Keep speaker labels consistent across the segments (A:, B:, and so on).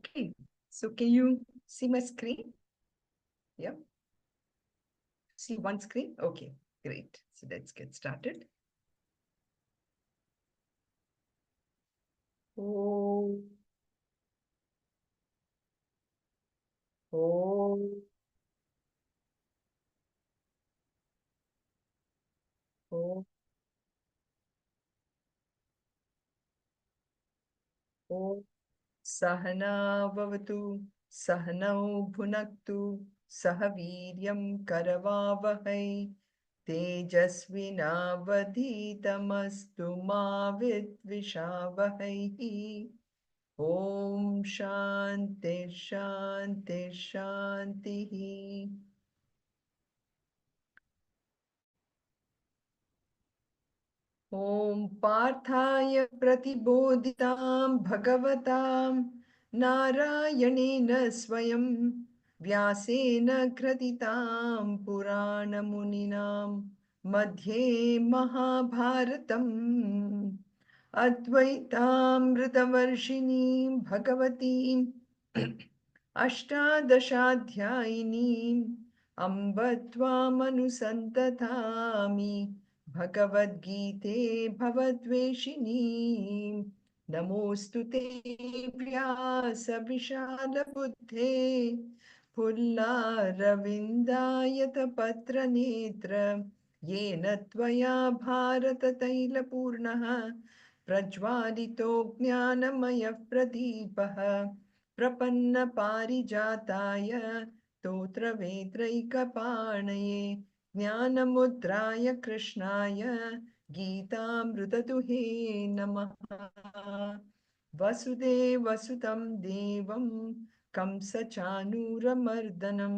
A: Okay, so can you see my screen? Yeah. See one screen? Okay, great. So let's get started. Oh, oh, oh, oh. Sahana bhavatu, sahanau bhunaktu, sahaviryam karavavahai, tejasvinavadhitamastu ma vidvishavahai. Om Shanti Shanti Shanti. Om Parthaya Pratibodhitam Bhagavatam Narayanena Swayam Vyasena Kratitam Purana Muninam Madhye Mahabharatam Advaitam Ritavarshinim Bhagavatim Ashtadashaധ്യായിനീം Amba Tvamanusantatami Bhagavad Gita Bhavadveshini Namostu Te Vyasa Vishala Buddhe Pulla Ravindayata Patra Netra Yena Tvaya Bharata Taila Purnaha Prajvalito Jnanamaya Pradipaha Prapanna Parijataya Totra Vetraikapanaya Jnanamudraya Krishnaya Geetamrutatuhe Namaha Vasudeva Sutam Devam Kamsa Chanuramardanam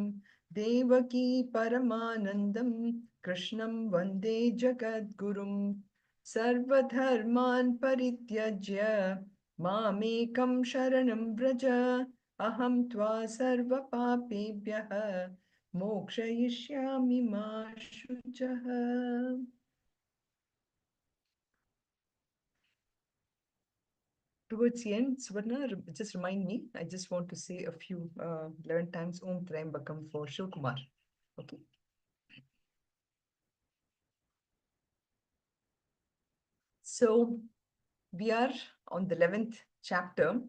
A: Devaki Paramanandam Krishnam Vande Jagadgurum Sarvadharman Parityajya Mamekam Sharanam Vraja Aham Tva Sarva Papebhyah Mokshayishyami Ma Shuchaha. Towards the end, Swarna, just remind me. I just want to say a few 11 times Om Trayambakam for Shivkumar. Okay. So we are on the 11th chapter,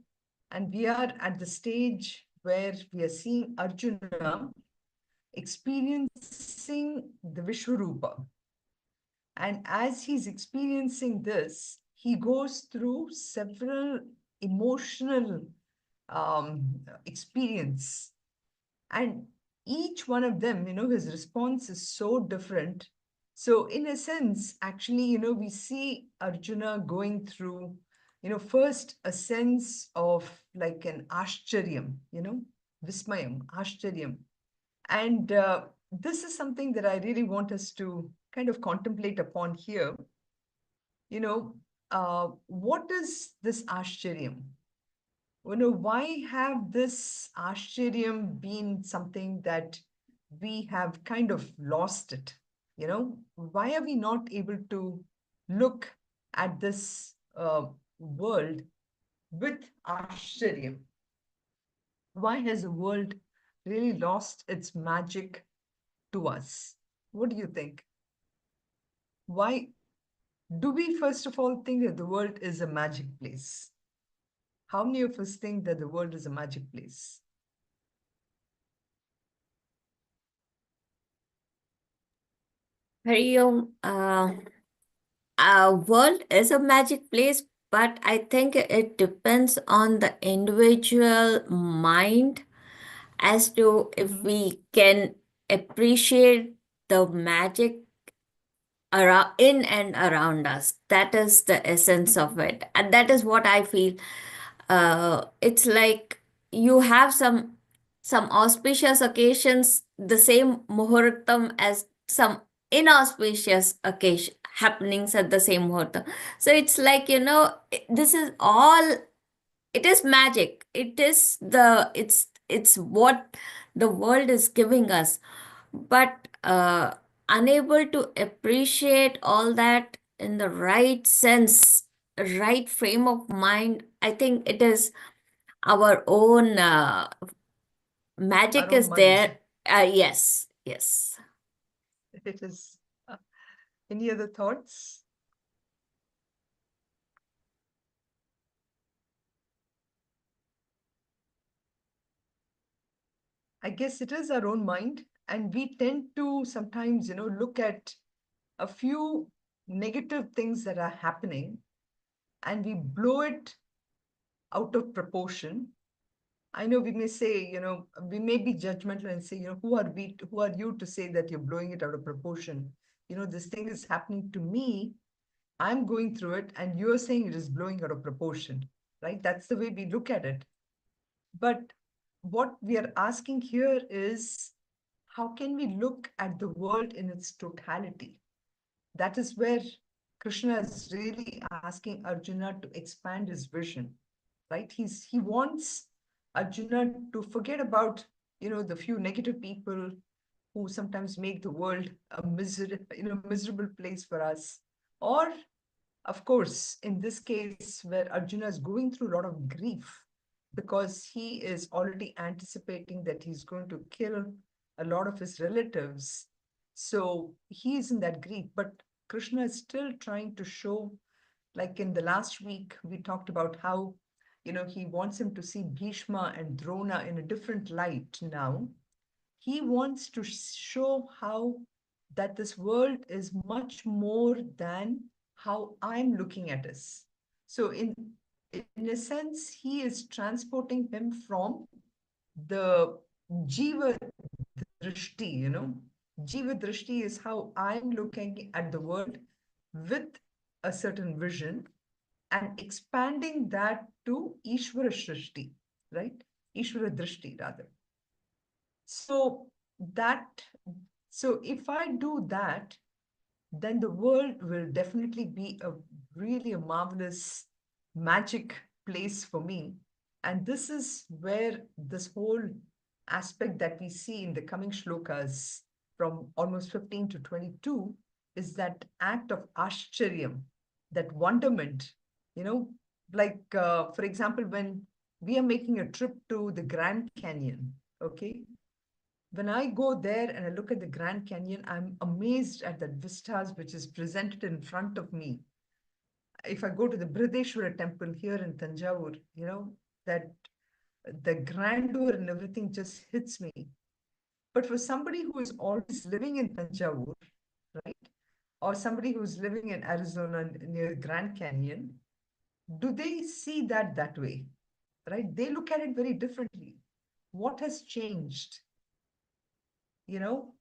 A: and we are at the stage where we are seeing Arjuna experiencing the Vishwarupa. And as he's experiencing this, he goes through several emotional experience. And each one of them, his response is so different. So in a sense, actually, we see Arjuna going through, first a sense of like an ashcharyam, vismayam, ashcharyam. And this is something that I really want us to kind of contemplate upon here. What is this ashcharyam? Why have this ashcharyam been something that we have kind of lost it? Why are we not able to look at this world with ashcharyam? Why has the world really lost its magic to us? What do you think? Why do we, first of all, think that the world is a magic place? How many of us think that the world is a magic place?
B: Hari Om, our world is a magic place, but I think it depends on the individual mind as to if we can appreciate the magic around in and around us. That is the essence of it, and that is what I feel. It's like you have some auspicious occasions, the same muhurtam as some inauspicious occasion happenings at the same muhurtam. So it's like, this is all, it is magic. It's what the world is giving us, but unable to appreciate all that in the right sense, right frame of mind. I think it is our own
A: Our
B: magic
A: own
B: is
A: mind.
B: there. Yes, yes.
A: It is. uh, Any other thoughts? I guess it is our own mind, and we tend to sometimes, look at a few negative things that are happening and we blow it out of proportion. I know we may say, we may be judgmental and say, who are you to say that you're blowing it out of proportion? This thing is happening to me. I'm going through it, and you're saying it is blowing out of proportion, right? That's the way we look at it. But what we are asking here is, how can we look at the world in its totality? That is where Krishna is really asking Arjuna to expand his vision, right? He wants Arjuna to forget about, the few negative people who sometimes make the world a miserable place for us. Or, of course, in this case, where Arjuna is going through a lot of grief because he is already anticipating that he's going to kill a lot of his relatives. So he is in that grief, but Krishna is still trying to show, like in the last week, we talked about how, he wants him to see Bhishma and Drona in a different light now. He wants to show how that this world is much more than how I'm looking at us. So in a sense, he is transporting him from the Jiva Drishti, Jiva Drishti is how I'm looking at the world with a certain vision and expanding that to Ishvara Shrishti, right? Ishvara Drishti, rather. So that, so if I do that, then the world will definitely be a really a marvelous magic place for me. And this is where this whole aspect that we see in the coming shlokas from almost 15 to 22 is that act of ashcharyam, that wonderment, you know, like, for example, when we are making a trip to the Grand Canyon, okay? When I go there and I look at the Grand Canyon, I'm amazed at the vistas which is presented in front of me. If I go to the Brideshwara temple here in Tanjavur, that the grandeur and everything just hits me. But for somebody who is always living in Tanjavur, right, or somebody who's living in Arizona near Grand Canyon, do they see that way? Right? They look at it very differently. What has changed? You know,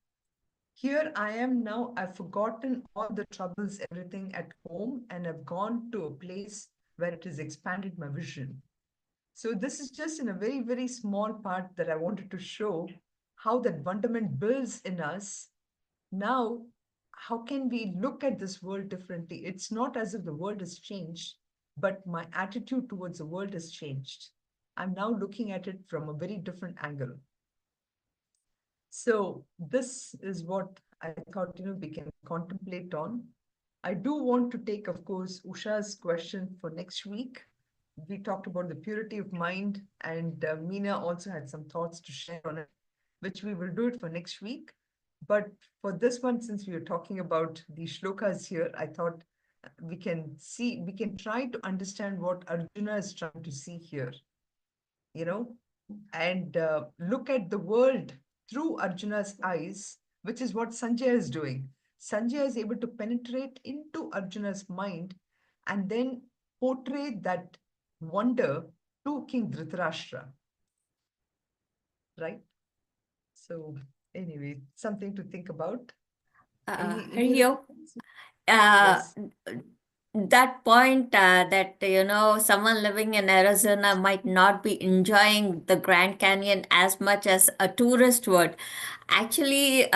A: Here I am now, I've forgotten all the troubles, everything at home, and I've gone to a place where it has expanded my vision. So, this is just in a very, very small part that I wanted to show how that wonderment builds in us. Now, how can we look at this world differently? It's not as if the world has changed, but my attitude towards the world has changed. I'm now looking at it from a very different angle. So this is what I thought, we can contemplate on. I do want to take, of course, Usha's question for next week. We talked about the purity of mind, and Meena also had some thoughts to share on it, which we will do it for next week. But for this one, since we are talking about the shlokas here, I thought we can try to understand what Arjuna is trying to see here, you know, and look at the world through Arjuna's eyes, which is what Sanjay is doing. Sanjay is able to penetrate into Arjuna's mind and then portray that wonder to King Dhritarashtra, right? So, anyway, something to think about. Any other
B: Hariyo,
A: comments?
B: uh,
A: Yes.
B: that point that someone living in Arizona might not be enjoying the Grand Canyon as much as a tourist would. Actually,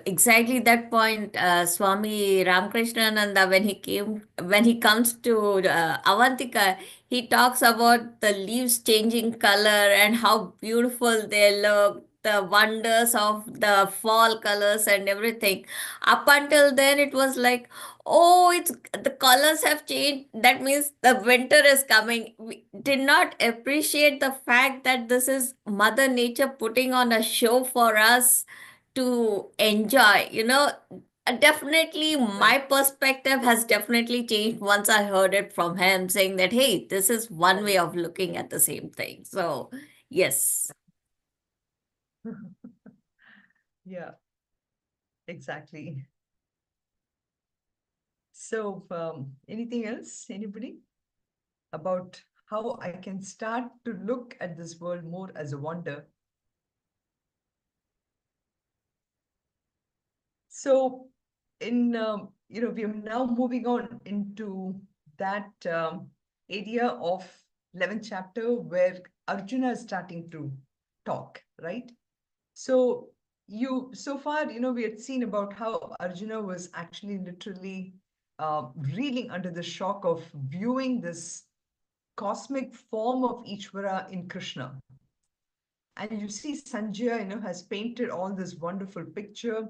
B: exactly that point, Swami Ramakrishnananda, when he comes to Avantika, he talks about the leaves changing color and how beautiful they look. the wonders of the fall colors and everything. Up until then, it was like, oh, it's the colors have changed. That means the winter is coming. We did not appreciate the fact that this is Mother Nature putting on a show for us to enjoy. Definitely
A: Right.
B: my perspective has definitely changed once I heard it from him saying that, hey, this is one way
A: Right.
B: of looking at the same thing. So, yes.
A: Yeah, exactly. So, anything else? Anybody? About how I can start to look at this world more as a wonder. So, we are now moving on into that area of 11th chapter where Arjuna is starting to talk, right? So so far, we had seen about how Arjuna was actually literally reeling under the shock of viewing this cosmic form of Ishvara in Krishna. And you see Sanjaya, has painted all this wonderful picture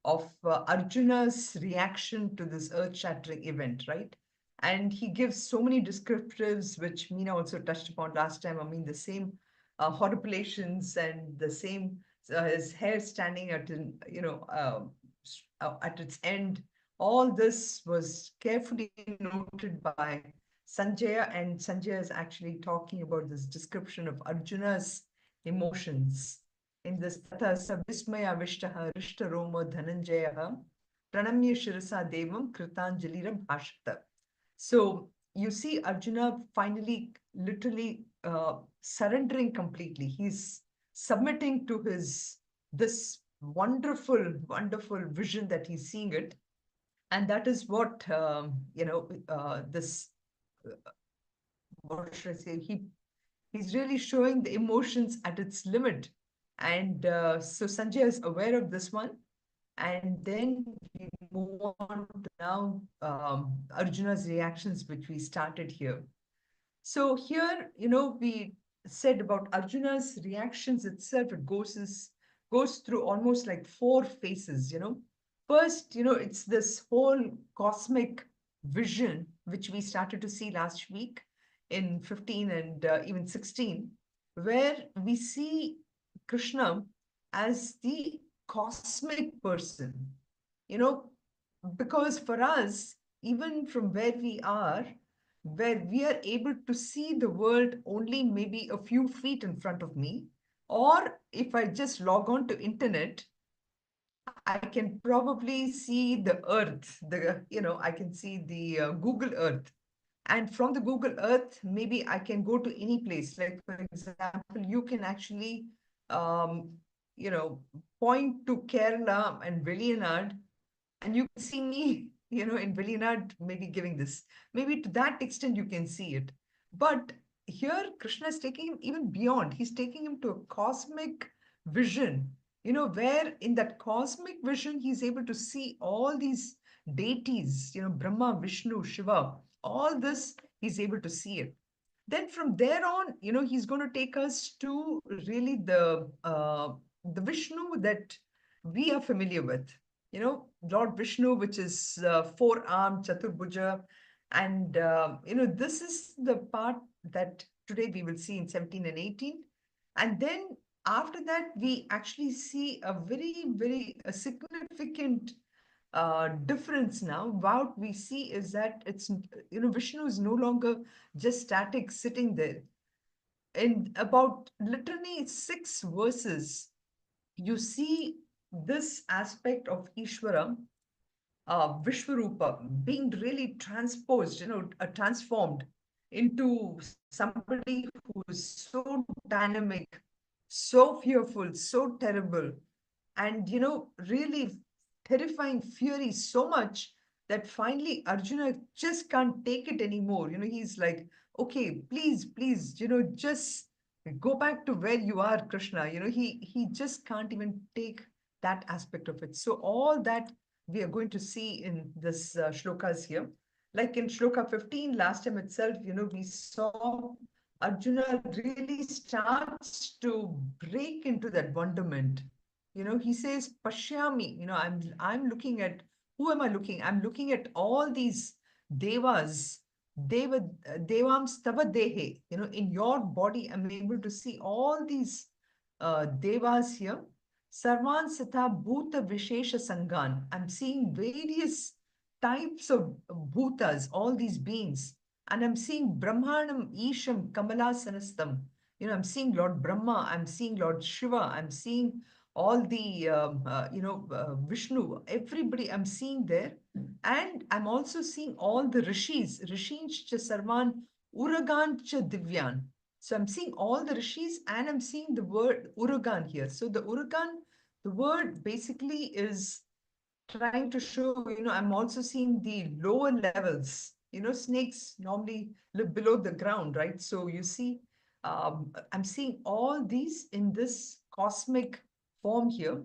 A: of Arjuna's reaction to this earth-shattering event, right? And he gives so many descriptives, which Meena also touched upon last time. I mean, the same horripilations and the same his hair standing at its end. All this was carefully noted by Sanjaya, and Sanjaya is actually talking about this description of Arjuna's emotions. In this Tata Savismaya Vishtaha Rishta Roma Dhananjayaha Pranamya Shirasa Devam Kritanjalira Bhashata. So you see Arjuna finally literally surrendering completely. He's submitting to his this wonderful, wonderful vision that he's seeing it. And that is what this what should I say? He's really showing the emotions at its limit. And so Sanjay is aware of this one. And then we move on to now Arjuna's reactions, which we started here. So here, we said about Arjuna's reactions itself, goes through almost like four phases. First, it's this whole cosmic vision, which we started to see last week in 15 and even 16, where we see Krishna as the cosmic person, you know, because for us, even from where we are, where we are able to see the world only maybe a few feet in front of me, or if I just log on to internet, I can probably see the earth, I can see the Google Earth. And from the Google Earth, maybe I can go to any place. Like, for example, you can actually, um, you know, point to Kerala and Velianad, and you can see me, in Velinad, maybe giving this. Maybe to that extent, you can see it. But here, Krishna is taking him even beyond. He's taking him to a cosmic vision, where in that cosmic vision, he's able to see all these deities, Brahma, Vishnu, Shiva, all this, he's able to see it. Then from there on, he's going to take us to really the Vishnu that we are familiar with. Lord Vishnu, which is four-armed Chaturbhuja. And, this is the part that today we will see in 17 and 18. And then after that, we actually see a very, very significant difference now. What we see is that Vishnu is no longer just static sitting there. In about literally 6 verses, you see this aspect of Ishvara, Vishwarupa, being really transposed, transformed into somebody who is so dynamic, so fearful, so terrible, and, really terrifying fury so much that finally Arjuna just can't take it anymore. He's like, okay, please, please, just go back to where you are, Krishna. He just can't even take that aspect of it. So all that we are going to see in this shlokas here. Like in shloka 15, last time itself, we saw Arjuna really starts to break into that wonderment. He says, Pashyami, I'm looking at, who am I looking? I'm looking at all these devas, deva, devam stava dehe, in your body, I'm able to see all these devas here. Sarvan Sata Bhuta Vishesha Sangan. I'm seeing various types of bhutas, all these beings. And I'm seeing Brahmanam, Isham, Kamala Sanastam. I'm seeing Lord Brahma, I'm seeing Lord Shiva, I'm seeing all the, Vishnu, everybody I'm seeing there. And I'm also seeing all the rishis, Rishincha Sarvan, Uragancha Divyan. So I'm seeing all the rishis and I'm seeing the word Urugan here. So the Urugan, the word basically is trying to show, I'm also seeing the lower levels. Snakes normally live below the ground, right? So you see, I'm seeing all these in this cosmic form here.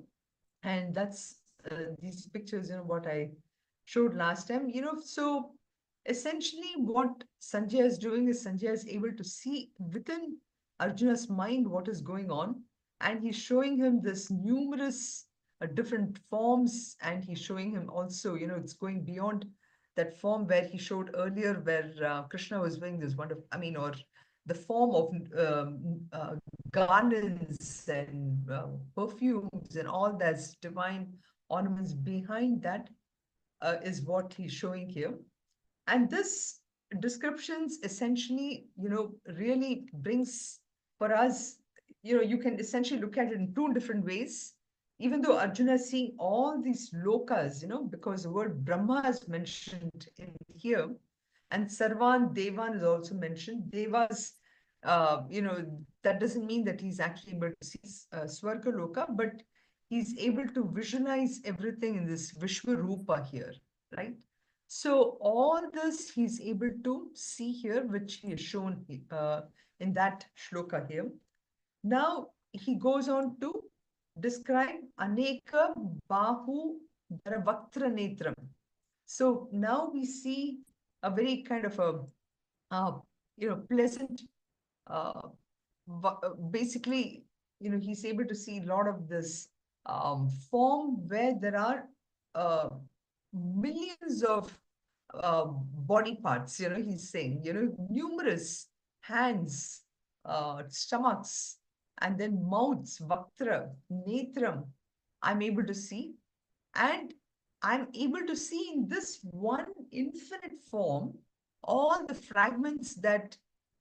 A: And that's these pictures, what I showed last time. So essentially what Sanjay is doing is Sanjay is able to see within Arjuna's mind what is going on, and he's showing him this numerous different forms, and he's showing him also, it's going beyond that form where he showed earlier, where Krishna was doing this wonderful, or the form of garlands and perfumes and all that's divine ornaments behind that is what he's showing here. And this descriptions essentially, really brings for us, you can essentially look at it in two different ways. Even though Arjuna is seeing all these lokas, because the word Brahma is mentioned in here, and Sarvan Devan is also mentioned. Devas, that doesn't mean that he's actually able to see Swarga Loka, but he's able to visualize everything in this Vishwarupa here, right? So all this he's able to see here, which he has shown in that shloka here. Now he goes on to describe Aneka Bahu Dharavaktra Netram. So now we see a very kind of a pleasant, uh, basically, he's able to see a lot of this form where there are uh, millions of body parts, he's saying, numerous hands, stomachs, and then mouths, vaktra, netram, I'm able to see. And I'm able to see in this one infinite form all the fragments that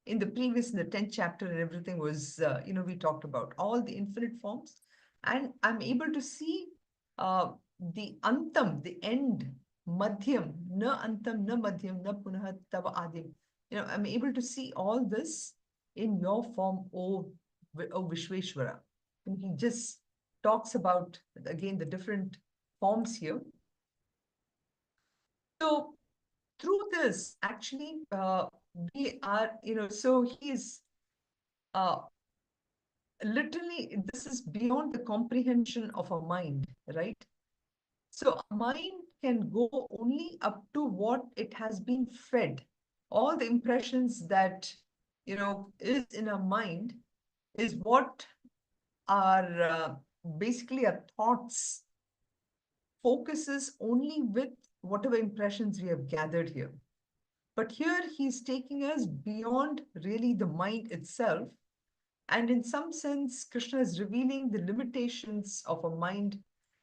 A: in the previous, in the 10th chapter and everything was, we talked about all the infinite forms. And I'm able to see the antam, the end, madhyam, na antam, na madhyam, na punah tava adim. I'm able to see all this in your form, O Vishweshwara. And he just talks about, again, the different forms here. So through this, actually, we are, so he is uh, literally, this is beyond the comprehension of a mind, right? So a mind can go only up to what it has been fed. All the impressions that, is in our mind is what are basically our thoughts focuses only with whatever impressions we have gathered here. But here he's taking us beyond really the mind itself. And in some sense, Krishna is revealing the limitations of a mind,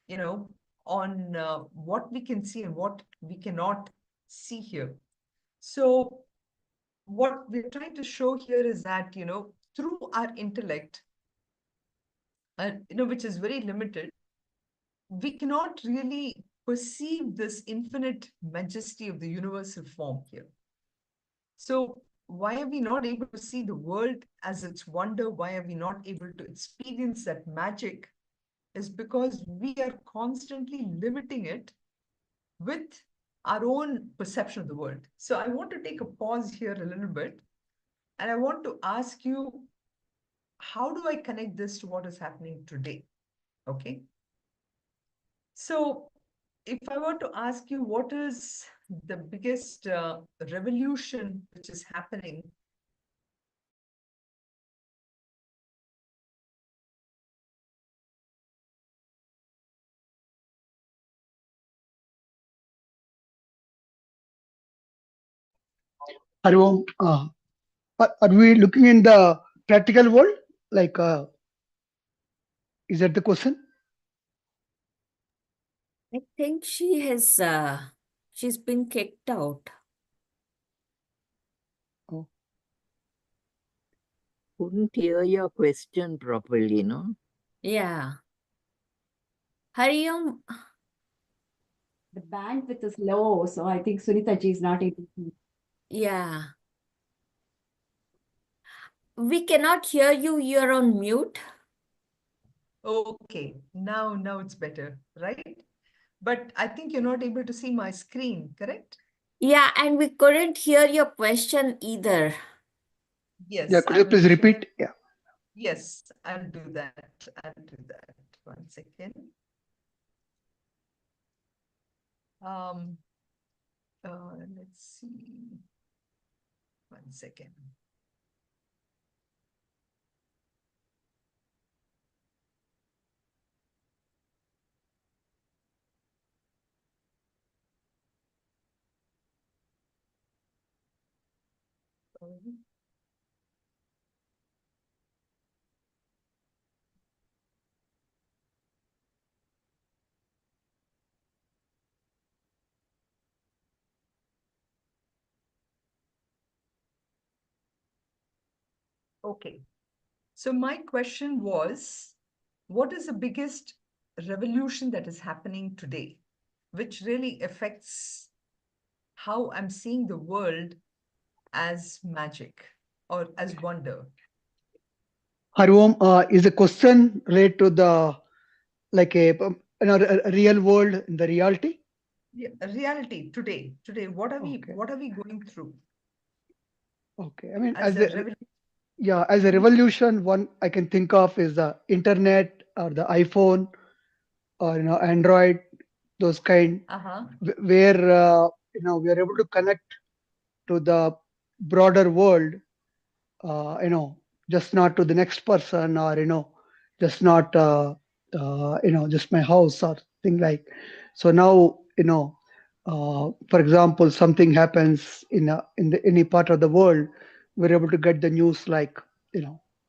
A: you know, on what we can see and what we cannot see here. So, what we're trying to show here is that, through our intellect, which is very limited, we cannot really perceive this infinite majesty of the universal form here. So, why are we not able to see the world as its wonder? Why are we not able to experience that magic? Is because we are constantly limiting it with our own perception of the world. So, I want to take a pause here a little bit and I want to ask you, how do I connect this to what is happening today? Okay. So, if I were to ask you, what is the biggest revolution which is happening
C: Hari Om. Are we looking in the practical world? Like, is that the question?
B: I think she's been kicked out.
C: Oh,
D: Couldn't hear your question properly, no?
B: Yeah. Hariom,
E: The bandwidth is low, so I think Sunitha ji is not able to.
B: yeah. We cannot hear you. You're on mute.
A: Okay, now it's better, right? But I think you're not able to see my screen, correct?
B: Yeah, and we couldn't hear your question either.
C: yeah.
A: Yes,
C: Could
A: I
C: you
A: will
C: please
A: share.
C: repeat? Yeah.
A: Yes, I'll do that. I'll do that. 1 second. Um, let's see. 1 second. Sorry. Okay. So my question was, what is the biggest revolution that is happening today, which really affects how I'm seeing the world as magic or as wonder?
C: Hari Om, is the question related to the like a real world in the reality?
A: Yeah, reality today. Today,
C: Okay.
A: what are we going through
C: Okay. I mean,
A: as a revolution?
C: as a
A: Mhm.
C: revolution, one I can think of is the internet or the iPhone or Android, those kind
A: Uh-huh.
C: where we are able to connect to the broader world, uh, you know just not to the next person, or just not just my house or thing like. So now, for example, something happens in any part of the world, we're able to get the news like,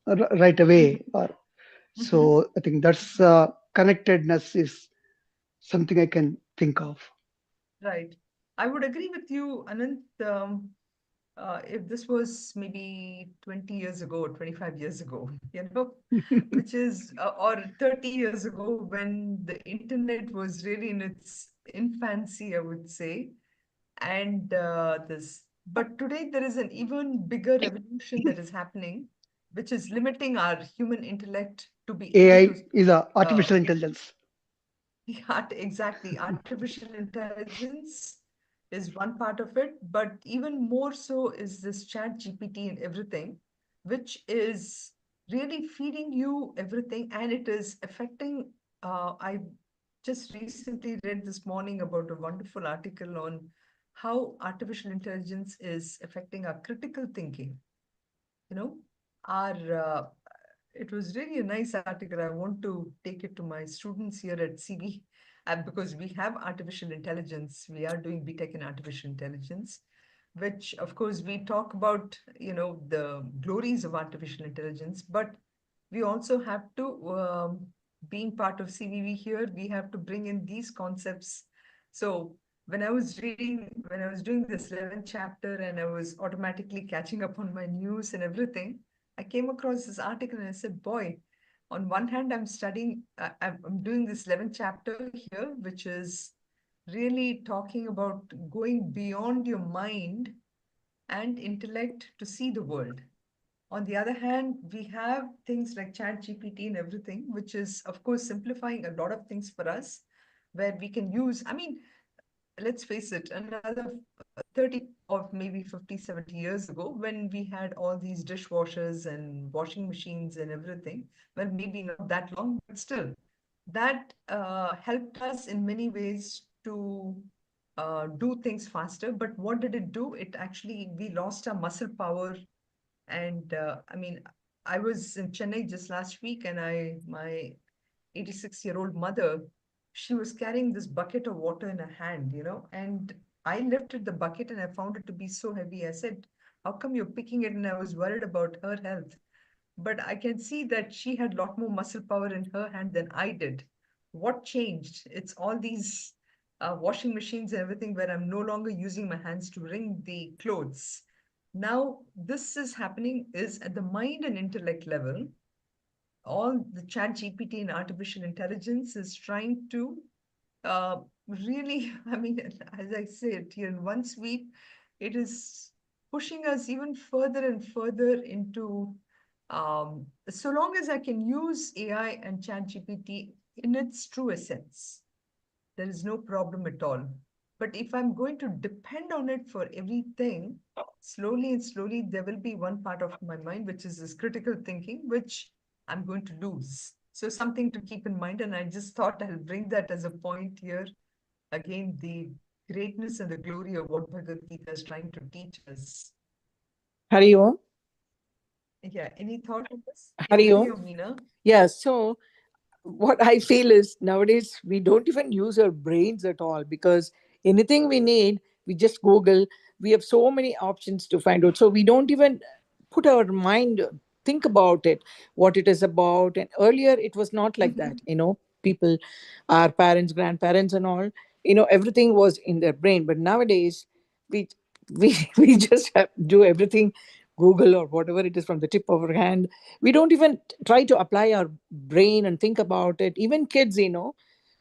C: right away. Or
A: Mhm.
C: so I think that's connectedness is something I can think of.
A: Right. I would agree with you, Anant. If this was maybe 20 years ago, 25 years ago, which is, or 30 years ago when the internet was really in its infancy, I would say. And but today there is an even bigger revolution that is happening, which is limiting our human intellect to be able to
C: AI is a
A: uh,
C: artificial intelligence.
A: Exactly. Artificial intelligence is one part of it, but even more so is this chat GPT and everything, which is really feeding you everything, and it is affecting. I just recently read this morning about a wonderful article on how artificial intelligence is affecting our critical thinking. You know, our it was really a nice article. I want to take it to my students here at CB, because we have artificial intelligence. We are doing BTech in artificial intelligence, which of course we talk about, the glories of artificial intelligence, but we also have to, being part of CVV here, we have to bring in these concepts. So when I was doing this 11th chapter and I was automatically catching up on my news and everything, I came across this article and I said, boy, on one hand, I'm studying, I'm doing this 11th chapter here, which is really talking about going beyond your mind and intellect to see the world. On the other hand, we have things like Chat GPT and everything, which is, of course, simplifying a lot of things for us, where we can use, I mean, let's face it, another 30 or maybe 50, 70 years ago, when we had all these dishwashers and washing machines and everything, well, maybe not that long, but still, that helped us in many ways to do things faster. But what did it do? It actually, we lost our muscle power. And I mean, I was in Chennai just last week, and my 86-year-old mother, she was carrying this bucket of water in her hand, and I lifted the bucket and I found it to be so heavy. I said, how come you're picking it? And I was worried about her health. But I can see that she had a lot more muscle power in her hand than I did. What changed? It's all these washing machines and everything where I'm no longer using my hands to wring the clothes. Now, this is happening is at the mind and intellect level. All the chat GPT and artificial intelligence is trying to really, I mean, as I said, here in one sweep, it is pushing us even further and further into, so long as I can use AI and ChatGPT in its true essence, there is no problem at all. But if I'm going to depend on it for everything, slowly and slowly, there will be one part of my mind, which is this critical thinking, which I'm going to lose. So something to keep in mind. And I just thought I'll bring that as a point here. Again, the greatness and the glory of what Bhagavad Gita is trying to teach us.
F: Hari Om.
A: Yeah, any thought on this?
F: Hari Om.
A: Hari Om, Meena.
F: Yeah, so what I feel is nowadays we don't even use our brains at all, because anything we need, we just Google. We have so many options to find out. So we don't even put our mind, think about it, what it is about. And earlier it was not like that. People, our parents, grandparents, and all, everything was in their brain. But nowadays, we we just do everything, Google or whatever it is, from the tip of our hand. We don't even try to apply our brain and think about it. Even kids,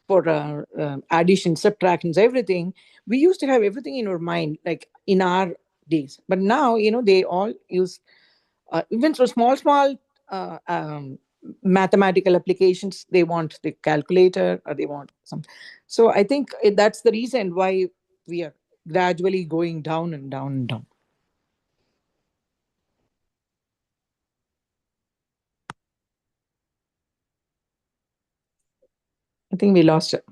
F: for addition, subtractions, everything, we used to have everything in our mind, like in our days. But now, they all use, even for small mathematical applications, they want the calculator or they want some. So I think that's the reason why we are gradually going down and down and down. I think we lost it.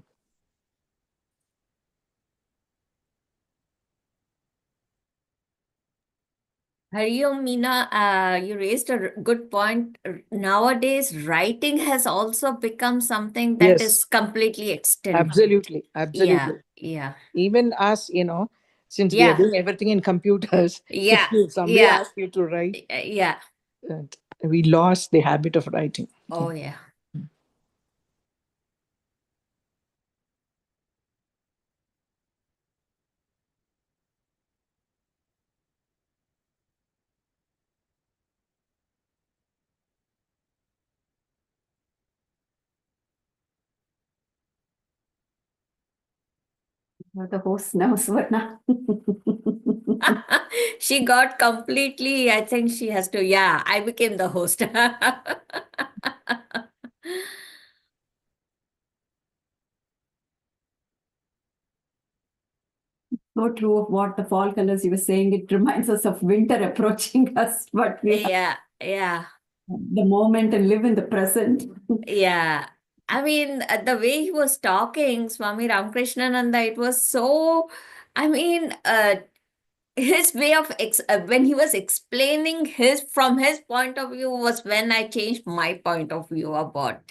B: Hari Om, Meena, you raised a good point. Nowadays, writing has also become something that
F: Yes.
B: is completely extinct.
F: Absolutely.
B: Yeah,
F: Absolutely.
B: yeah,
F: Even us, since we are
B: yeah,
F: doing everything in computers,
B: yeah,
F: if somebody
B: yeah,
F: asks you to write,
B: yeah.
F: we lost the habit of writing.
B: Oh, yeah.
E: You're the host now, Swarna.
B: She got completely, I think she has to, yeah, I became the host.
E: So true of what the fall colors you were saying. It reminds us of winter approaching us, but we have
B: Yeah, yeah,
E: the moment and live in the present.
B: yeah. I mean, the way he was talking, Swami Ramakrishnananda, it was so, I mean, his way of when he was explaining his from his point of view was when I changed my point of view about.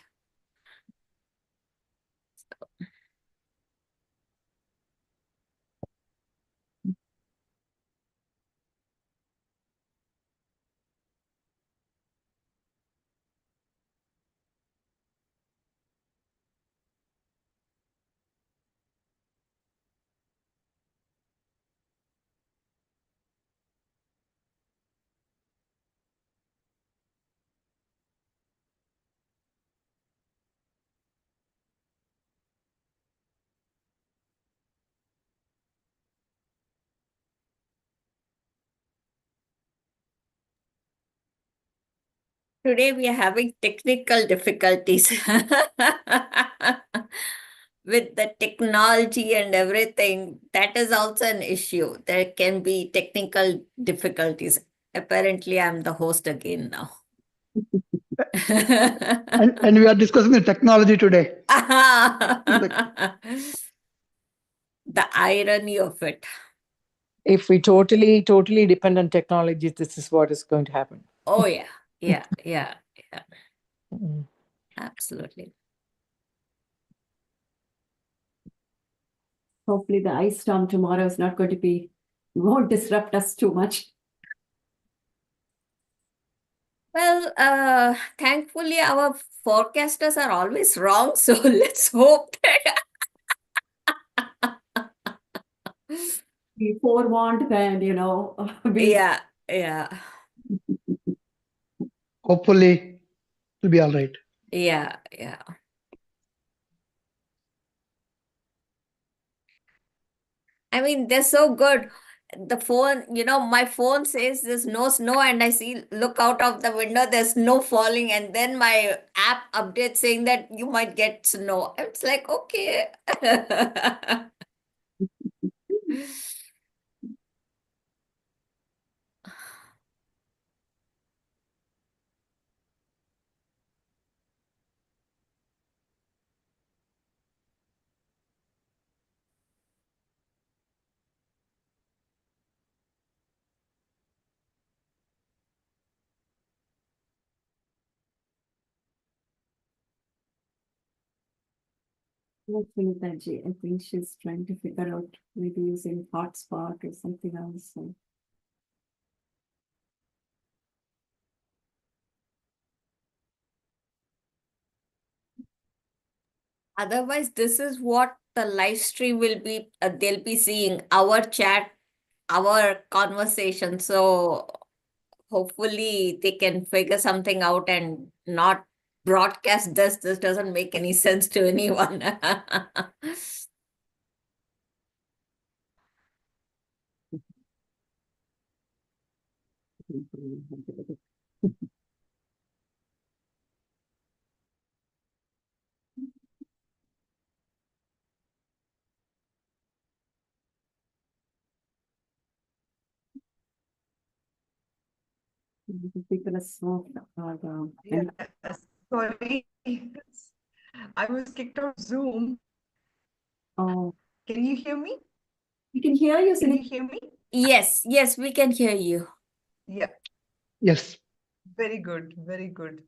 B: Today we are having technical difficulties with the technology and everything. That is also an issue. There can be technical difficulties. Apparently, I'm the host again now.
C: And we are discussing the technology today.
B: The irony of it.
F: If we totally depend on technology, this is what is going to happen.
B: Oh, yeah. Yeah, yeah, yeah.
F: Mm.
B: Absolutely.
E: Hopefully the ice storm tomorrow is not going to be, won't disrupt us too much.
B: Well, thankfully our forecasters are always wrong, so let's hope that
E: Be forewarned and, be
B: yeah, yeah,
C: Hopefully, it'll be all right.
B: yeah, yeah. I mean, they're so good. The phone, my phone says there's no snow, and I look out of the window, there's snow falling, and then my app updates saying that you might get snow. It's like, okay.
E: Sunitha ji. I think she's trying to figure out maybe using hotspot or something else. So.
B: Otherwise, this is what the live stream will be. They'll be seeing our chat, our conversation. So hopefully they can figure something out and not broadcast this. This doesn't make any sense to anyone.
E: People are so,
A: Yeah, sorry. I was kicked out of Zoom.
E: oh,
A: Can you hear me?
E: we can hear you,
A: Can you
E: Sunitha.
A: hear me?
B: Yes, we can hear you.
A: Yeah,
C: Yes.
A: very good, very good.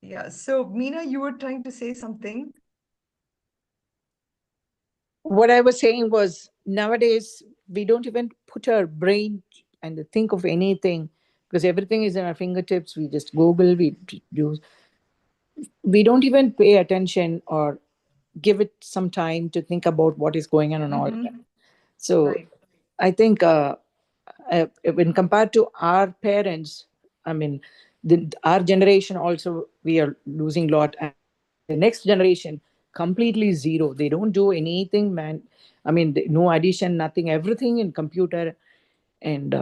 A: Yeah, so Meena, you were trying to say something.
F: What I was saying was nowadays we don't even put our brain and think of anything because everything is in our fingertips. We just Google, we don't even pay attention or give it some time to think about what is going on and all that. So
A: Right.
F: I think when compared to our parents, I mean, our generation also we are losing a lot, and the next generation completely zero. They don't do anything, man. I mean, no addition, nothing, everything in computer, and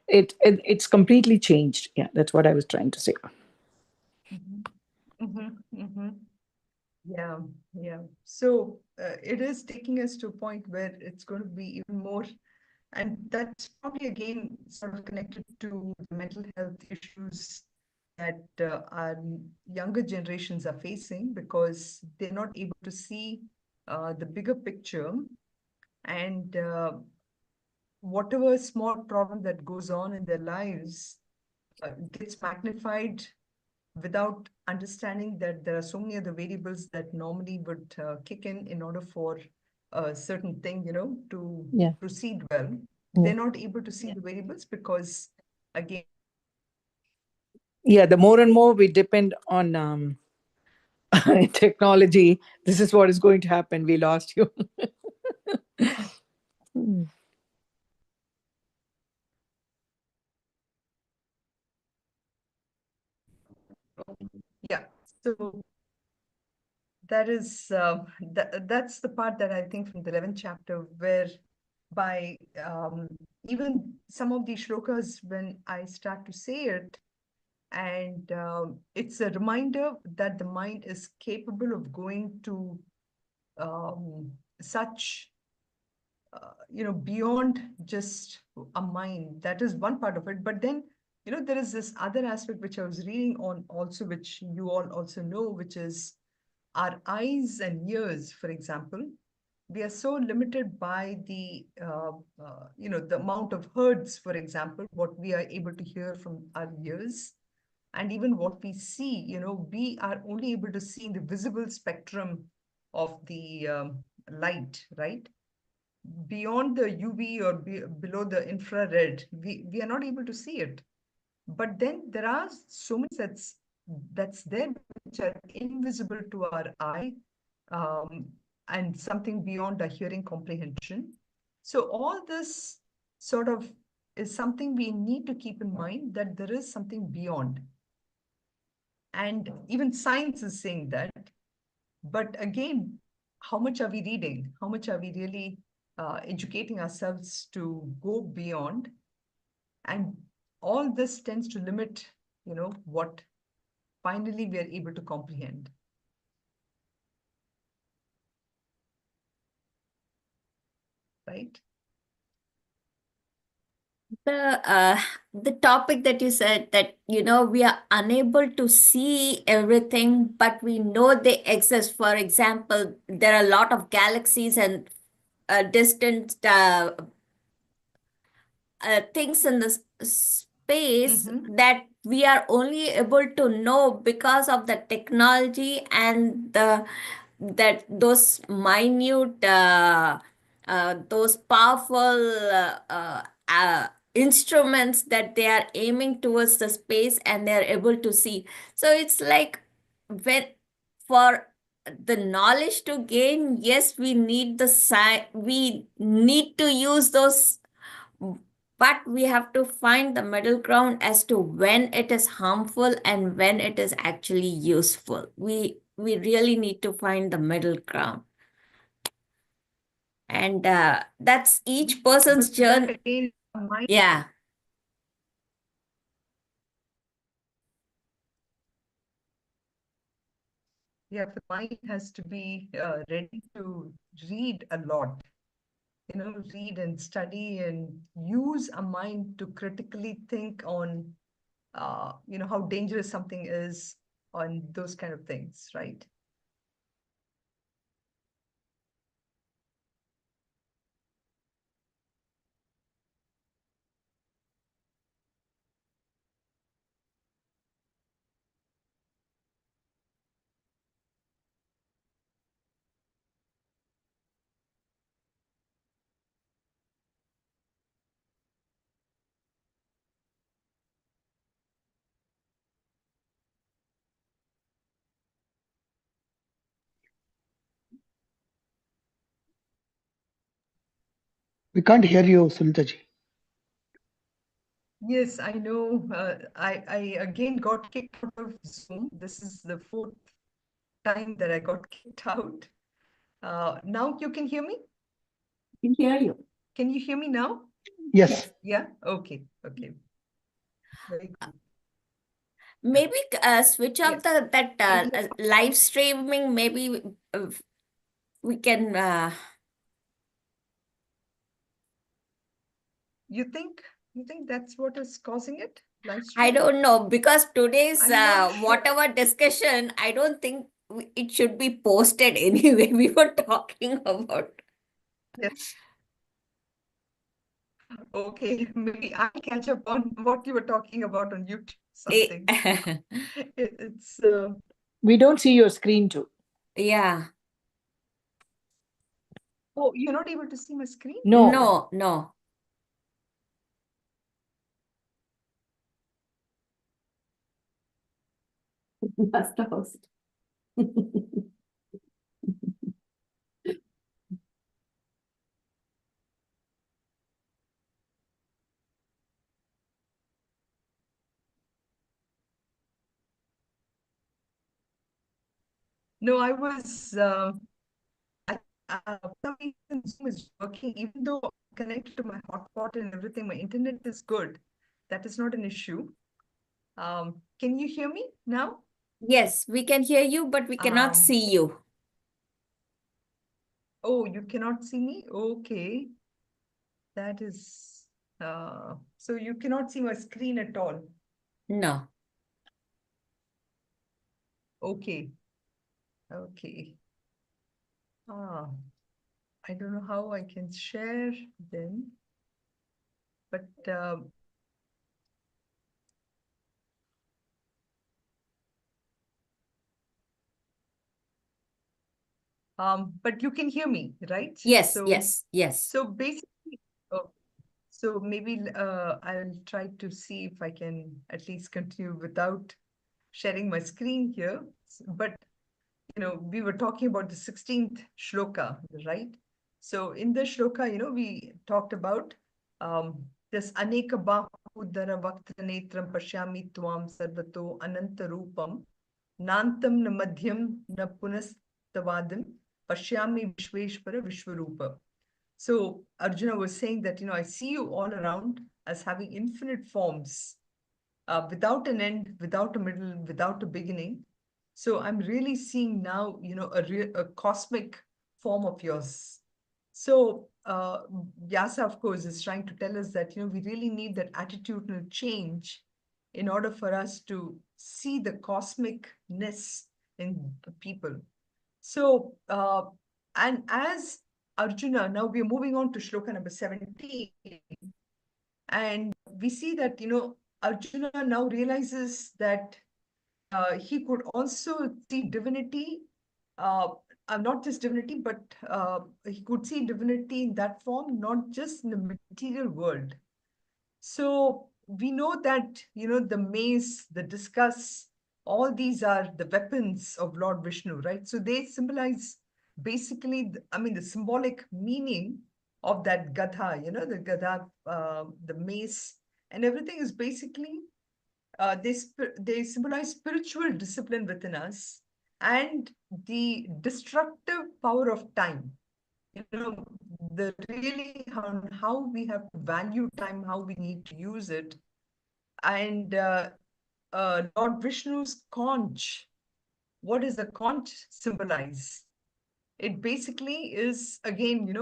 F: it's completely changed. Yeah, that's what I was trying to say.
A: Yeah, yeah. So it is taking us to a point where it's going to be even more, and that's probably again sort of connected to the mental health issues that our younger generations are facing because they're not able to see the bigger picture, and whatever small problem that goes on in their lives gets magnified without understanding that there are so many other variables that normally would kick in order for a certain thing, to
F: Yeah.
A: proceed well.
F: Yeah.
A: They're not able to see the variables because, again,
F: Yeah, the more and more we depend on technology, this is what is going to happen. We lost you.
A: yeah. So that's the part that I think from the 11th chapter where by even some of these shlokas, when I start to say it, and it's a reminder that the mind is capable of going to such beyond just a mind. That is one part of it, but then there is this other aspect which I was reading on also, which you all also know, which is our eyes and ears, for example. We are so limited by the amount of hertz, for example, what we are able to hear from our ears, and even what we see. We are only able to see in the visible spectrum of the light, right? Beyond the UV or below the infrared, we are not able to see it. But then there are so many that's there which are invisible to our eye, um, and something beyond our hearing comprehension. So all this sort of is something we need to keep in mind, that there is something beyond. And even science is saying that. But again, how much are we reading? How much are we really educating ourselves to go beyond? And all this tends to limit, what finally we are able to comprehend. Right?
B: The topic that you said, that we are unable to see everything, but we know they exist. For example, there are a lot of galaxies and distant things in the space
A: Mhm.
B: that we are only able to know because of the technology and those minute those powerful instruments that they are aiming towards the space, and they are able to see. So it's like, when for the knowledge to gain, yes, we need we need to use those, but we have to find the middle ground as to when it is harmful and when it is actually useful. We really need to find the middle ground. And that's each person's
A: But that
B: journey.
A: again, mind,
B: Yeah.
A: the mind has to be ready to read a lot, read and study and use a mind to critically think on, how dangerous something is, on those kind of things, right?
C: We can't hear you, Sunitha ji.
A: Yes, I know. I again got kicked out of Zoom. This is the fourth time that I got kicked out. Now you can hear me?
E: I can hear you.
A: Can you hear me now?
C: Yes.
A: Yeah? Okay. Okay. Very good.
B: Maybe switch
A: Yeah.
B: off that
A: Any,
B: live streaming. Maybe we can.
A: you think that's what is causing it? Live
B: I
A: streaming?
B: don't know, because today's
A: I'm not sure.
B: whatever discussion, I don't think it should be posted anyway. We were talking about.
A: Yes. Okay. Maybe I'll catch up on what you were talking about on YouTube, something. It's
F: We don't see your screen too.
B: Yeah.
A: oh, you're not able to see my screen?
F: No.
B: No, no.
E: That's the host.
A: No, I was for some reason Zoom is working, even though I'm connected to my hotspot and everything, my internet is good. That is not an issue. Can you hear me now?
B: Yes, we can hear you, but we cannot see you.
A: Oh, you cannot see me? Okay. That is, so you cannot see my screen at all.
B: No.
A: Okay. Okay. I don't know how I can share then, but But you can hear me, right?
B: Yes,
A: So,
B: yes.
A: so basically, oh, so maybe I'll try to see if I can at least continue without sharing my screen here. But we were talking about the 16th shloka, right? So in the shloka, we talked about this Aneka Bahudara Vakta Netram Pashyami Tvam Sarvato Ananta Rupam Nantam na Madhyam na Punastavadim Pashyami Vishweshvara Vishwarupa. So Arjuna was saying that, I see you all around as having infinite forms, without an end, without a middle, without a beginning. So I'm really seeing now, a cosmic form of yours. So Vyasa, of course, is trying to tell us that, we really need that attitudinal change in order for us to see the cosmicness in the people. So, and as Arjuna, now we're moving on to shloka number 17. And we see that, Arjuna now realizes that he could also see divinity, not just divinity, but he could see divinity in that form, not just in the material world. So we know that, the mace, the discus, all these are the weapons of Lord Vishnu, right? So they symbolize basically, the symbolic meaning of that gadha, the gadha, the mace, and everything is basically, they symbolize spiritual discipline within us and the destructive power of time. The really how we have to value time, how we need to use it. And Lord Vishnu's conch, what does the conch symbolize? It basically is, again,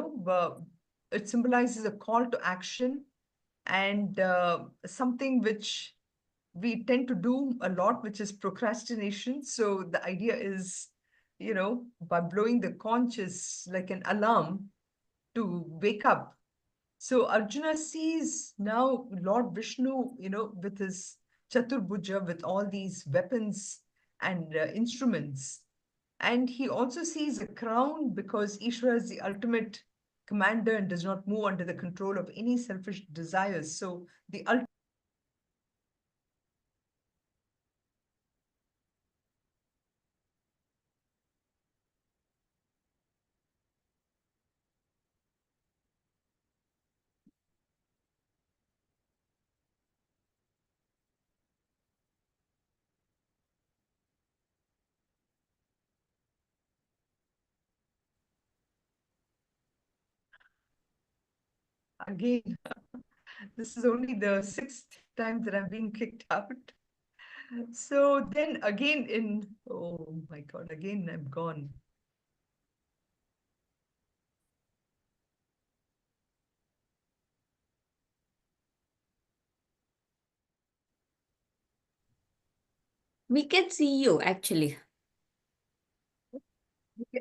A: it symbolizes a call to action and something which we tend to do a lot, which is procrastination. So the idea is, by blowing the conch is like an alarm to wake up. So Arjuna sees now Lord Vishnu, with his Chaturbhuja, with all these weapons and instruments. And he also sees a crown because Ishvara is the ultimate commander and does not move under the control of any selfish desires. So the ultimate again, this is only the 6th time that I've been kicked out. So then again oh my God, again I'm gone.
B: We can see you actually.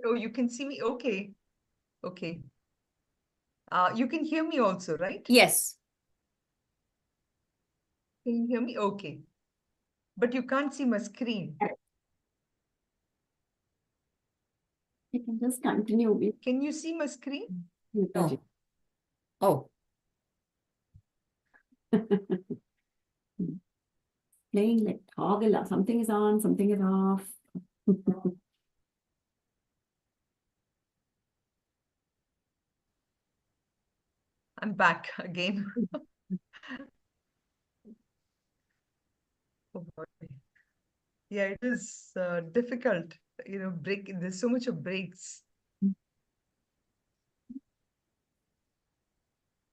A: Oh, you can see me? Okay. Okay. You can hear me also, right?
B: Yes.
A: Can you hear me? Okay. But you can't see my screen.
E: You can just continue with
A: Can you see my screen?
E: Sunitha.
B: Oh.
E: Playing like toggle. Something is on, something is off.
A: I'm back again. Oh boy. Yeah, it is difficult, there's so much of breaks.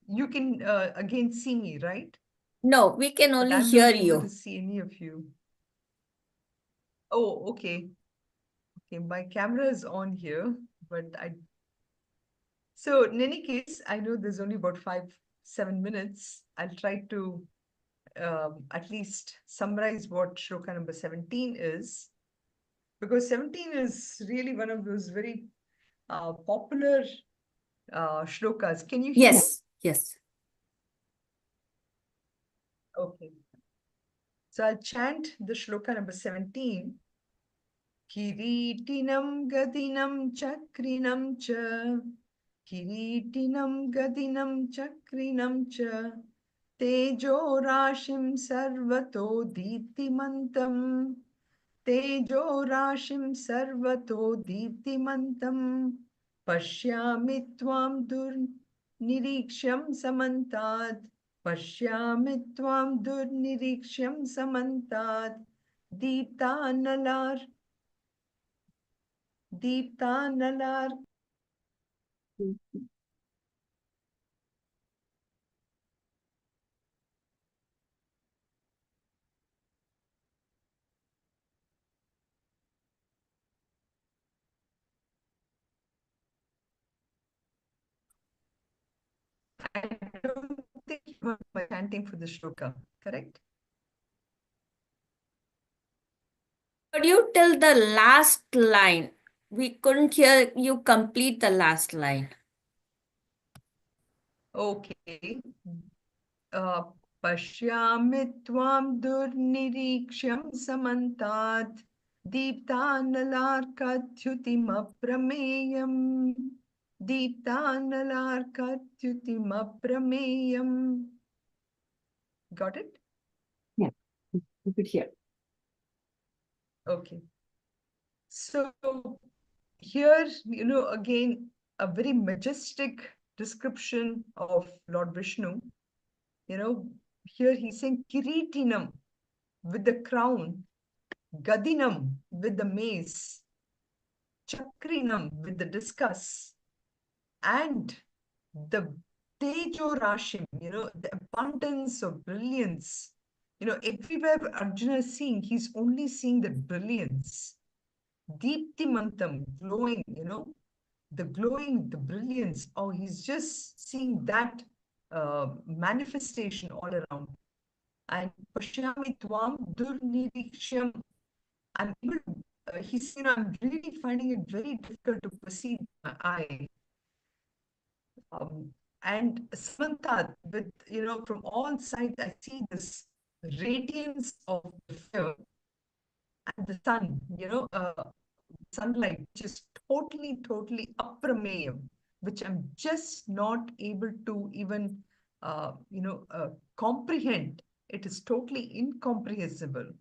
A: You can again see me, right?
B: No, we can
A: But
B: only
A: I'm
B: hear
A: not able to
B: you.
A: see any of you. Oh, okay. Okay, my camera is on here, but so in any case, I know there's only about 7 minutes. I'll try to at least summarize what shloka number 17 is, because 17 is really one of those very popular shlokas. Can you hear me?
B: Yes.
A: Okay. So I'll chant the shloka number 17. Kiritinam gadinam chakrinam cha. Kiritinam gadinam chakrinam cha. Tejo rashim sarvato ditimantam. Tejo rashim sarvato ditimantam. Pashyami tvam niriksham samantad. Pashyami tvam niriksham samantad. Deeptanalar. Deeptanalar. I don't think you were chanting for the shloka, correct?
B: Could you tell the last line? We couldn't hear you complete the last line.
A: Okay. Pashyami tvam niriksham samantad. Deeptanalarkatyutim aprameyam. Deeptanalarkatyutim aprameyam. Got it?
E: Yeah, you could hear.
A: Okay. So here, again, a very majestic description of Lord Vishnu. Here he's saying Kiritinam with the crown, Gadinam with the mace, Chakrinam with the discus, and the Tejo Rashim, the abundance of brilliance. Everywhere Arjuna is seeing, he's only seeing the brilliance. Deeptimantam, glowing, the glowing, the brilliance. Oh, he's just seeing that manifestation all around. And Pashyami Tvam Durniriksham. I'm able to, he's, I'm really finding it very difficult to perceive my eye. And Samantha, with, from all sides, I see this radiance of the fear and the sun, sunlight, which is totally, totally aprameyam, which I'm just not able to even, comprehend. It is totally incomprehensible.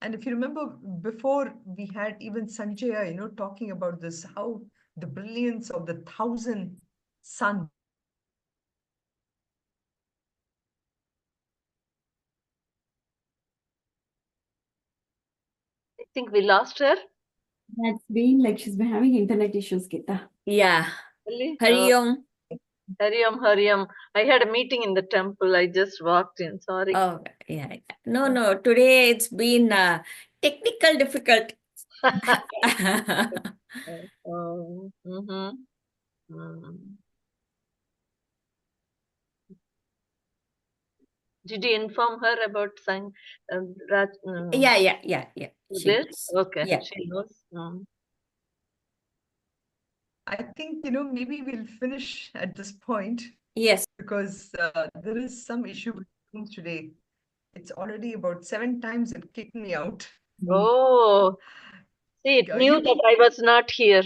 A: And if you remember, before we had even Sanjaya, talking about this, how the brilliance of the 1,000 suns.
G: I think we lost her.
E: That's been like she's been having internet issues, Gita.
B: Yeah.
G: Really?
B: Hari Om.
G: Hariam, Hariam. I had a meeting in the temple. I just walked in. Sorry.
B: Oh, yeah. No. Today it's been technical difficult.
G: Oh, mm-hmm. Did you inform her about Raj?
B: Yeah. She
G: This?
B: knows.
G: Okay,
B: Yeah.
G: she knows.
A: I think, maybe we'll finish at this point.
B: Yes.
A: Because there is some issue with Zoom today. It's already about 7 times it kicked me out.
G: Oh, see, it knew that I was not here.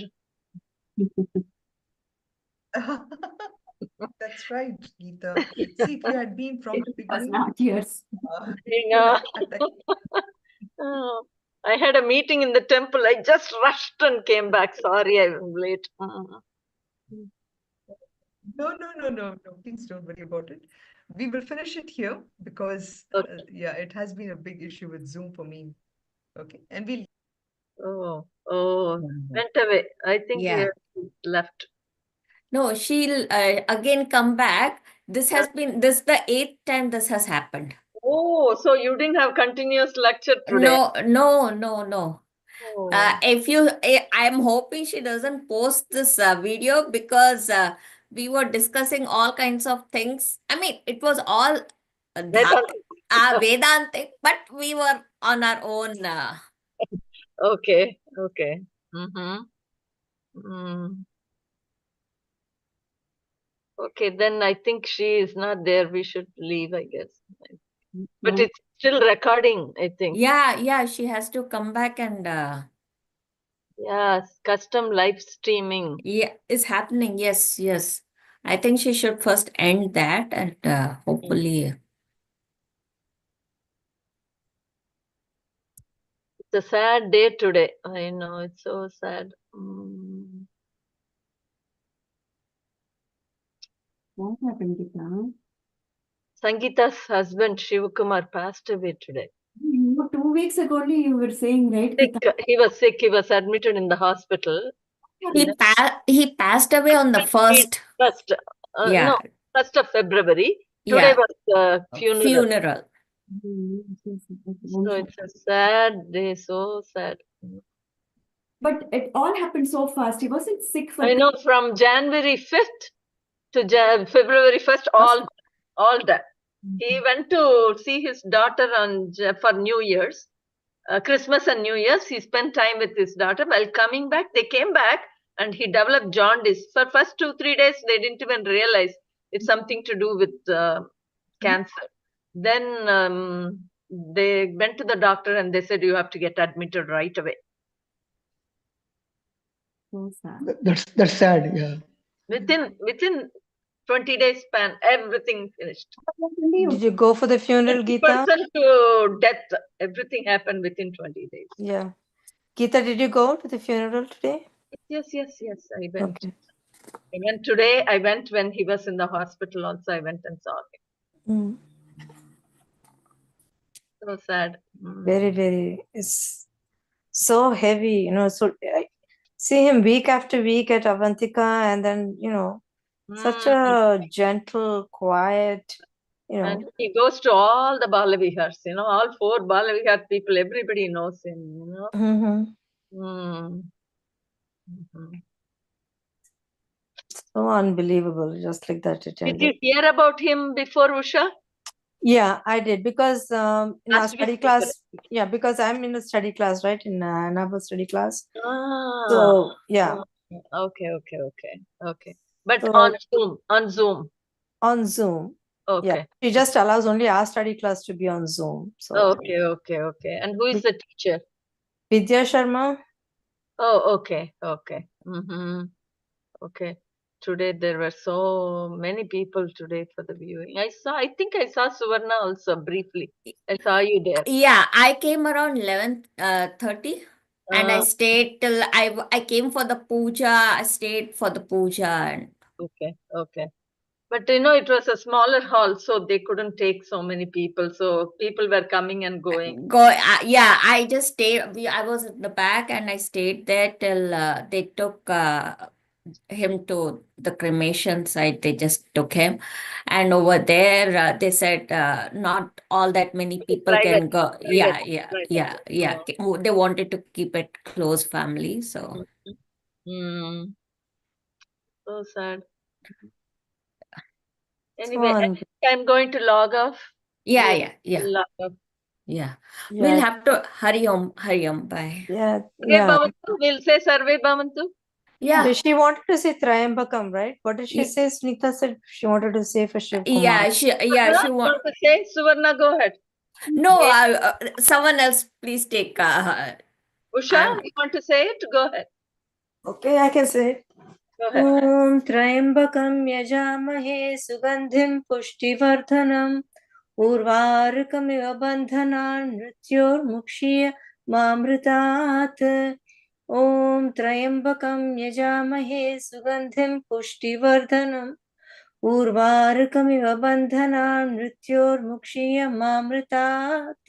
A: That's right, Geeta. See, if you had been from the
E: It was
A: beginning.
E: not yours.
G: Oh, I had a meeting in the temple. I just rushed and came back. Sorry, I'm late.
A: No. Please don't worry about it. We will finish it here because,
G: Okay.
A: yeah, it has been a big issue with Zoom for me. Okay. And we'll.
G: Went away. I think
B: Yeah.
G: left.
B: No, she'll again come back. This is the 8th time this has happened.
G: Oh, so you didn't have continuous lecture today?
B: No.
G: Oh.
B: I'm hoping she doesn't post this video because we were discussing all kinds of things. I mean, it was all Vedantic, but we were on our own.
G: Okay. Okay, then I think she is not there. We should leave, I guess. But it's still recording, I think.
B: Yeah, she has to come back and
G: Yes, custom live streaming.
B: Yeah, it's happening. Yes, yes. I think she should first end that and hopefully.
G: It's a sad day today. I know, it's so sad. Mm.
E: What happened, Gita?
G: Sangeeta's husband Shivakumar passed away today.
E: 2 weeks ago only you were saying, right,
G: Sick.
E: Gita?
G: He was sick. He was admitted in the hospital.
B: He passed away on the first.
G: First,
B: Yeah.
G: no, 1st of February. Today
B: Yeah.
G: was the funeral.
B: Funeral.
G: So it's a sad day, so sad.
E: But it all happened so fast. He wasn't sick for
G: I know, from January 5th to February 1st, all done. He went to see his daughter for New Year's, Christmas and New Year's. He spent time with his daughter. While coming back, they came back and he developed jaundice. For first 2-3 days, they didn't even realize it's something to do with cancer. Then they went to the doctor and they said, you have to get admitted right away.
E: So sad.
C: That's sad. Yeah.
G: Within 20 days span, everything finished.
H: Did you go for the funeral, Geeta?
G: 20% to death, everything happened within 20 days.
H: Yeah. Geeta, did you go to the funeral today?
G: Yes, I went.
H: Okay.
G: I went today. I went when he was in the hospital also. I went and saw him.
H: Mm.
G: So sad. Mm.
H: Very, very. It's so heavy, So I see him week after week at Avantika, and then, such a gentle, quiet,
G: And he goes to all the Balavihars, all 4 Balavihar people, everybody knows him,
H: Mhm. So unbelievable, just like that it
G: Did you
H: ended.
G: hear about him before, Usha?
H: Yeah, I did because in our
G: Last week
H: study
G: you
H: class, because I'm in a study class, right? In another study class.
G: Ah,
H: So yeah,
G: okay. But
H: So-
G: on Zoom.
H: on Zoom.
G: Okay.
H: Yeah, she just allows only our study class to be on Zoom. So
G: Okay. And who is the teacher?
H: Vidya Sharma.
G: Oh, okay. Okay. Today there were so many people today for the viewing. I think I saw Suvarna also briefly. I saw you there.
B: Yeah, I came around 11:30 and I
G: Ah,
B: stayed till I came for the puja. I stayed for the puja and
G: okay. But it was a smaller hall, so they couldn't take so many people. So people were coming and going.
B: yeah, I just stayed. I was at the back and I stayed there till they took him to the cremation site. They just took him, and over there they said not all that many people can go. Yeah. They wanted to keep it close family, so.
G: So sad.
H: So
G: Anyway, I'm going to log off.
B: Yeah.
G: Log off.
B: Yeah.
H: Yeah.
B: We'll have to hurry on. Bye.
H: Yeah,
G: Sarve Bhavantu. We'll say Sarve Bhavantu.
B: Yeah.
H: So she wanted to say Trayambakam, right? What did she say? Sunitha said she wanted to say for Shiv Kumar.
B: Yeah, she
G: You want to say? Suvarna, go ahead.
B: No, someone else please take
G: Usha, you want to say it? Go ahead.
H: Okay, I can say it.
G: Go ahead.
H: Om Trayambakam yajamahe sugandhim pushtivarthanam urvarkamiva bandhanan mrityormukshiya mamritat. Om Trayambakam yajamahe sugandhim pushtivarthanam urvarkamiva bandhanan mrityormukshiya mamritat.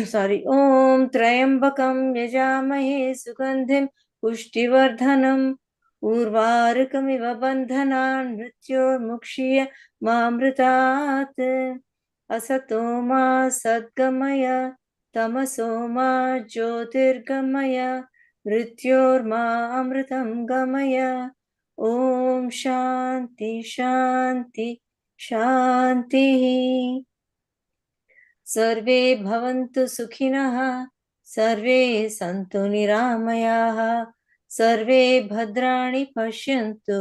H: Sorry. Om Trayambakam yajamahe sugandhim pushtivarthanam urvarkamiva bandhanan mrityormukshiya mamritat. Asato ma sadgamaya tamaso ma jyotirgamaya mrityorma amritam gamaya. Om Shanti Shanti Shanti. सर्वे भवन्तु सुखिनः सर्वे सन्तु निरामयाः सर्वे भद्राणि पश्यन्तु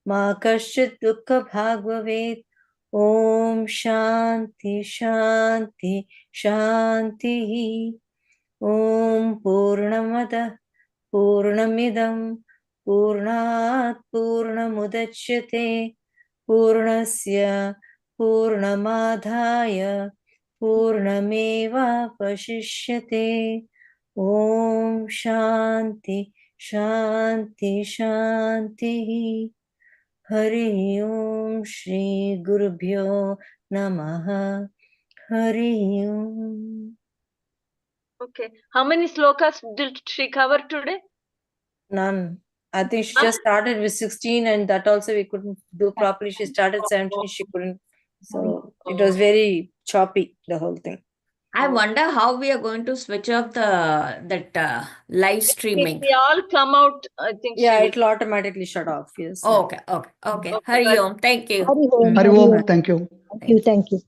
H: मा कश्चित् दुःखभाग् भवेत्. ॐ शान्ति शान्ति शान्तिः. ॐ पूर्णमदः Purnamidam Purnat Purnamudachyate Purnasya Purnamadhaya Purnameva Vashishyate. Om Shanti Shanti Shanti. Hari Om Shri Gurubhyo Namaha. Hari Om.
G: Okay. How many slokas did she cover today?
H: None. I think she just started with 16, and that also we couldn't do properly. She started 17, she couldn't. So it was very choppy, the whole thing.
B: I wonder how we are going to switch off live
G: If
B: streaming.
G: we all come out, I think
H: Yeah,
G: she
H: it'll automatically shut off. Yes.
B: Okay.
G: will.
B: Hari Om. Thank you.
C: Hari Om. Thank you.
D: Thank you.